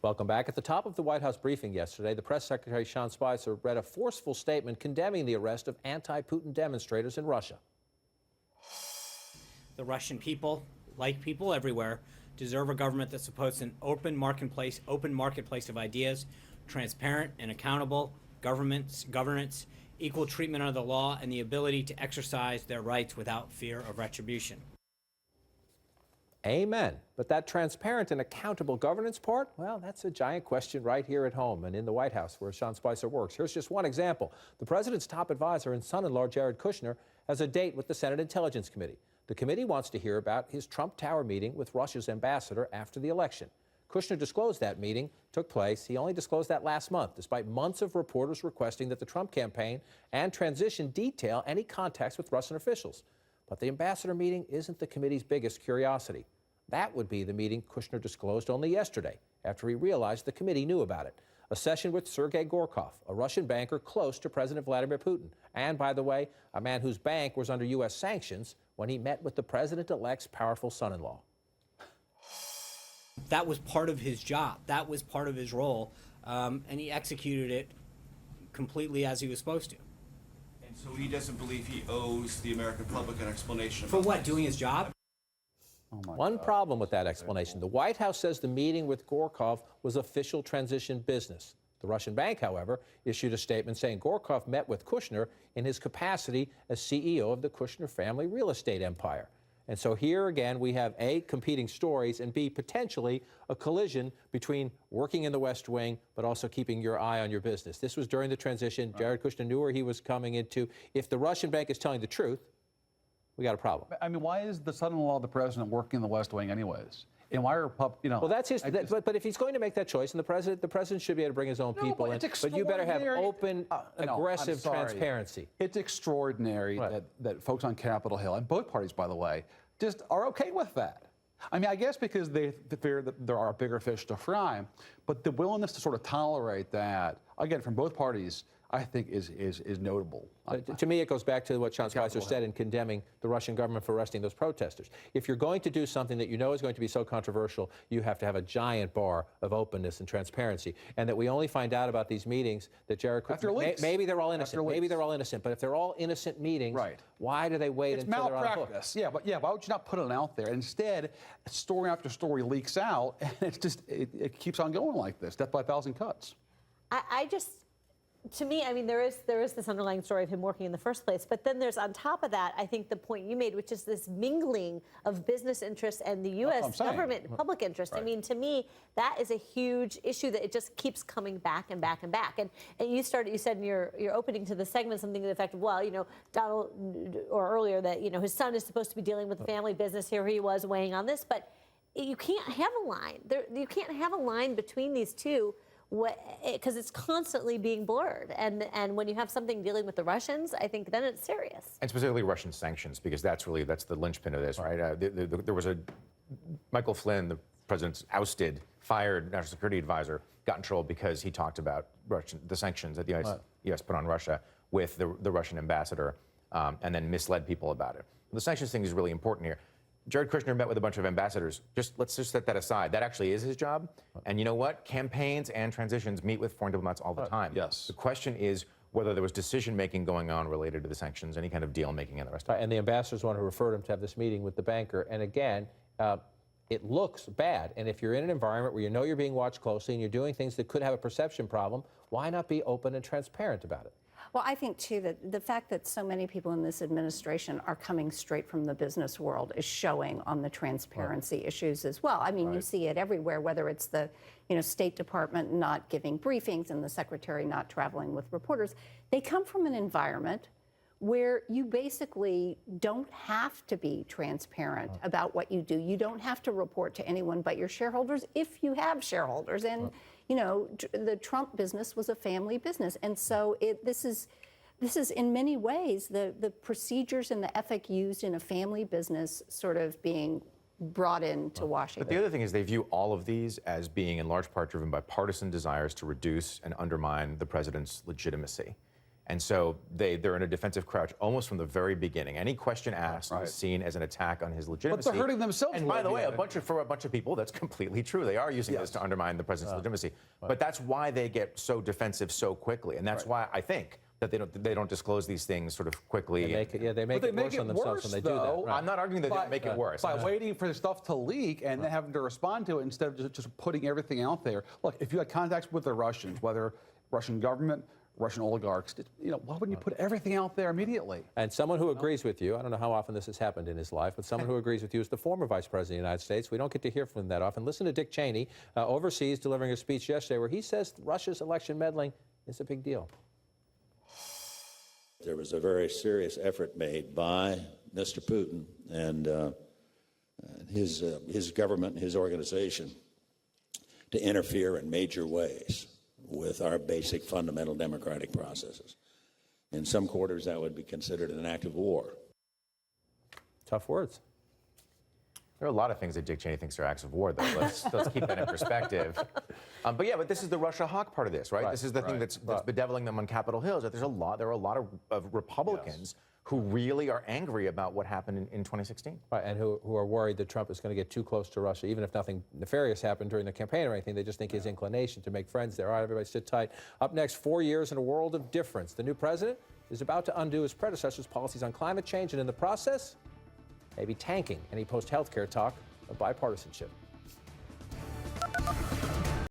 Welcome back. At the top of the White House briefing yesterday, the press secretary Sean Spicer read a forceful statement condemning the arrest of anti-Putin demonstrators in Russia. The Russian people, like people everywhere, deserve a government that supports an open marketplace of ideas, transparent and accountable governance, equal treatment under the law, and the ability to exercise their rights without fear of retribution. Amen. But that transparent and accountable governance part, well, that's a giant question right here at home and in the White House where Sean Spicer works. Here's just one example. The president's top advisor and son-in-law, Jared Kushner, has a date with the Senate Intelligence Committee. The committee wants to hear about his Trump Tower meeting with Russia's ambassador after the election. Kushner disclosed that meeting took place. He only disclosed that last month, despite months of reporters requesting that the Trump campaign and transition detail any contacts with Russian officials. But the ambassador meeting isn't the committee's biggest curiosity. That would be the meeting Kushner disclosed only yesterday, after he realized the committee knew about it. A session with Sergei Gorkov, a Russian banker close to President Vladimir Putin. And, by the way, a man whose bank was under U.S. sanctions when he met with the president-elect's powerful son-in-law. That was part of his job. That was part of his role. And he executed it completely as he was supposed to. And so he doesn't believe he owes the American public an explanation. For what? Doing his job? One problem with that explanation. The White House says the meeting with Gorkov was official transition business. The Russian bank, however, issued a statement saying Gorkov met with Kushner in his capacity as CEO of the Kushner family real estate empire. And so here again, we have A, competing stories, and B, potentially a collision between working in the West Wing, but also keeping your eye on your business. This was during the transition. Jared Kushner knew where he was coming into. If the Russian bank is telling the truth, we got a problem. I mean, why is the son-in-law of the president working in the West Wing anyways? And why are Well, that's his. But if he's going to make that choice, and the president should be able to bring his own people in. But you better have open, aggressive transparency. It's extraordinary that folks on Capitol Hill, and both parties, by the way, just are okay with that. I mean, I guess because they fear that there are bigger fish to fry, but the willingness to sort of tolerate that, again, from both parties, I think is notable. To me, it goes back to what Sean Spicer said in condemning the Russian government for arresting those protesters. If you're going to do something that you know is going to be so controversial, you have to have a giant bar of openness and transparency. And that we only find out about these meetings that Jared Kushner, maybe they're all innocent. Maybe they're all innocent. But if they're all innocent meetings, why do they wait until they're on the hook? It's malpractice. Yeah, but why would you not put it out there? Instead, story after story leaks out, and it's just it keeps on going like this, death by a thousand cuts. To me, I mean, there is this underlying story of him working in the first place, but then there's on top of that, I think the point you made, which is this mingling of business interests and the U.S. government public interest. I mean, to me, that is a huge issue that it just keeps coming back and back and back. And you said in your opening to the segment something to the effect of, well, you know, Donald, or earlier that, you know, his son is supposed to be dealing with the family business. Here he was weighing on this, but you can't have a line. You can't have a line between these two, because it's constantly being blurred. And when you have something dealing with the Russians, I think then it's serious. And specifically Russian sanctions, because that's the linchpin of this, right? There was Michael Flynn, the president's fired national security advisor, got in trouble because he talked about the sanctions that the U.S. put on Russia with the Russian ambassador, and then misled people about it. The sanctions thing is really important here. Jared Kushner met with a bunch of ambassadors. Let's just set that aside. That actually is his job. And you know what? Campaigns and transitions meet with foreign diplomats all the time. Yes. The question is whether there was decision-making going on related to the sanctions, any kind of deal-making and the rest of it. And the ambassadors want to refer him to have this meeting with the banker. And again, it looks bad. And if you're in an environment where you know you're being watched closely and you're doing things that could have a perception problem, why not be open and transparent about it? Well, I think, too, that the fact that so many people in this administration are coming straight from the business world is showing on the transparency issues as well. I mean, you see it everywhere, whether it's the State Department not giving briefings and the Secretary not traveling with reporters. They come from an environment where you basically don't have to be transparent about what you do. You don't have to report to anyone but your shareholders if you have shareholders. And you know, the Trump business was a family business. And so this is in many ways the procedures and the ethic used in a family business sort of being brought into Washington. But the other thing is they view all of these as being in large part driven by partisan desires to reduce and undermine the president's legitimacy. And so they're in a defensive crouch almost from the very beginning. Any question asked Right. is seen as an attack on his legitimacy. But they're hurting themselves. And by the way, yeah. for a bunch of people, that's completely true. They are using this to undermine the president's legitimacy. But that's why they get so defensive so quickly. And that's why I think that they don't disclose these things sort of quickly. They make it, they make But it worse on themselves when they do though, that. Right. I'm not arguing that they make it worse. By waiting for the stuff to leak and then having to respond to it instead of just putting everything out there. Look, if you had contacts with the Russians, whether Russian government, Russian oligarchs, why wouldn't you put everything out there immediately? And someone who agrees with you, I don't know how often this has happened in his life, but someone who agrees with you is the former Vice President of the United States. We don't get to hear from him that often. Listen to Dick Cheney overseas delivering a speech yesterday where he says Russia's election meddling is a big deal. There was a very serious effort made by Mr. Putin and his government and his organization to interfere in major ways with our basic fundamental democratic processes. In some quarters, that would be considered an act of war. Tough words. There are a lot of things that Dick Cheney thinks are acts of war, though. Let's keep that in perspective. But this is the Russia hawk part of this, right? This is the thing that's bedeviling them on Capitol Hill. Is that there are a lot of Republicans who really are angry about what happened in 2016. Right, and who are worried that Trump is going to get too close to Russia, even if nothing nefarious happened during the campaign or anything. They just think his inclination to make friends there. All right, everybody sit tight. Up next, 4 years in a world of difference. The new president is about to undo his predecessor's policies on climate change, and in the process, maybe tanking any post-healthcare talk of bipartisanship.